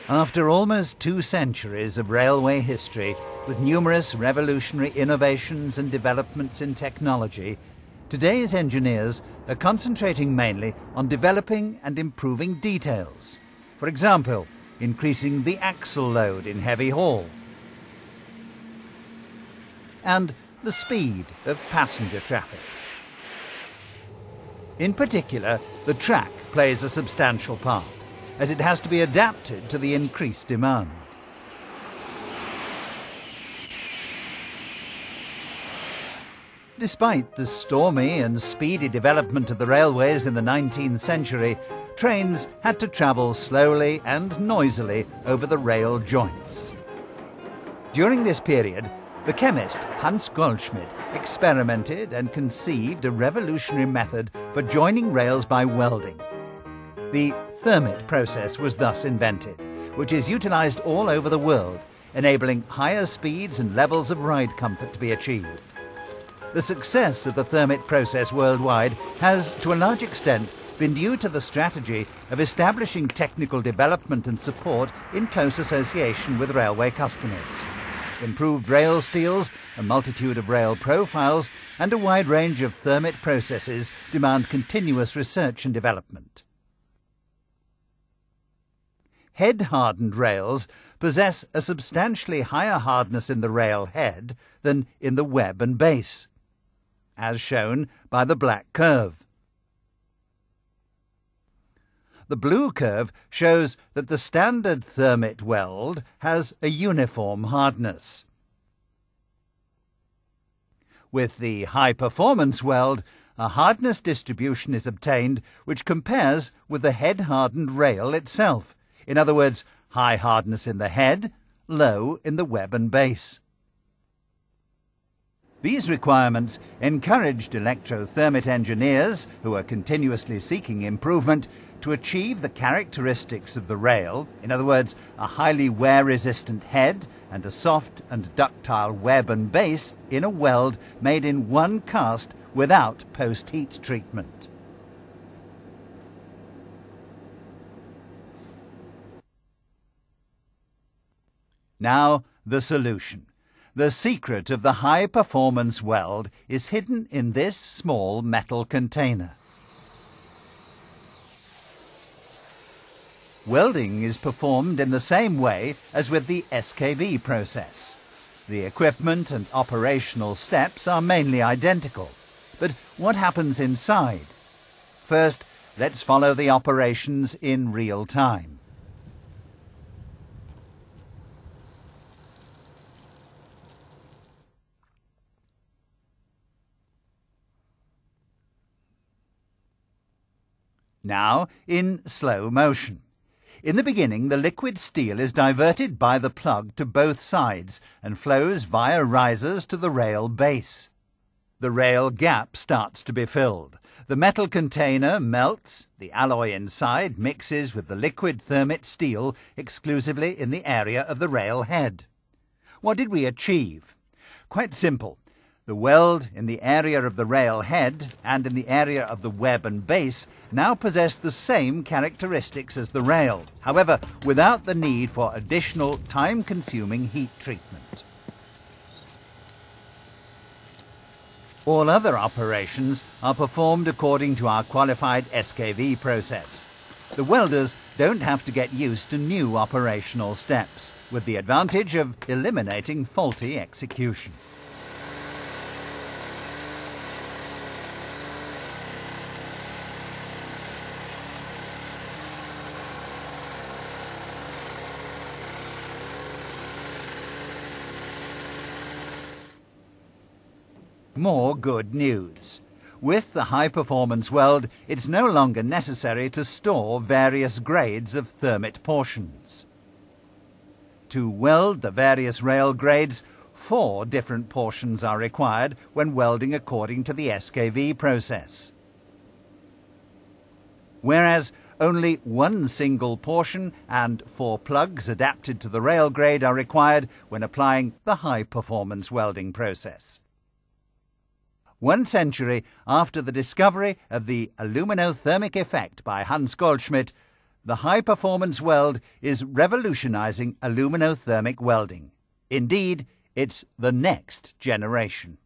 After almost 2 centuries of railway history, with numerous revolutionary innovations and developments in technology, today's engineers are concentrating mainly on developing and improving details. For example, increasing the axle load in heavy haul, and the speed of passenger traffic. In particular, the track plays a substantial part, as it has to be adapted to the increased demand. Despite the stormy and speedy development of the railways in the 19th century, trains had to travel slowly and noisily over the rail joints. During this period, the chemist Hans Goldschmidt experimented and conceived a revolutionary method for joining rails by welding. The Thermit process was thus invented, which is utilized all over the world, enabling higher speeds and levels of ride comfort to be achieved. The success of the Thermit process worldwide has, to a large extent, been due to the strategy of establishing technical development and support in close association with railway customers. Improved rail steels, a multitude of rail profiles, and a wide range of Thermit processes demand continuous research and development. Head-hardened rails possess a substantially higher hardness in the rail head than in the web and base, as shown by the black curve. The blue curve shows that the standard Thermit weld has a uniform hardness. With the high-performance weld, a hardness distribution is obtained which compares with the head-hardened rail itself. In other words, high hardness in the head, low in the web and base. These requirements encouraged electrothermit engineers, who are continuously seeking improvement, to achieve the characteristics of the rail, in other words, a highly wear-resistant head and a soft and ductile web and base in a weld made in one cast without post-heat treatment. Now, the solution. The secret of the high-performance weld is hidden in this small metal container. Welding is performed in the same way as with the SKV process. The equipment and operational steps are mainly identical. But what happens inside? First, let's follow the operations in real time. Now, in slow motion. In the beginning, the liquid steel is diverted by the plug to both sides and flows via risers to the rail base. The rail gap starts to be filled. The metal container melts, the alloy inside mixes with the liquid Thermit steel exclusively in the area of the rail head. What did we achieve? Quite simple. The weld in the area of the rail head and in the area of the web and base now possess the same characteristics as the rail, however, without the need for additional time-consuming heat treatment. All other operations are performed according to our qualified SKV process. The welders don't have to get used to new operational steps, with the advantage of eliminating faulty execution. More good news. With the high-performance weld, it's no longer necessary to store various grades of Thermit portions. To weld the various rail grades, 4 different portions are required when welding according to the SKV process. Whereas only 1 single portion and 4 plugs adapted to the rail grade are required when applying the high-performance welding process. 1 century after the discovery of the aluminothermic effect by Hans Goldschmidt, the high-performance weld is revolutionizing aluminothermic welding. Indeed, it's the next generation.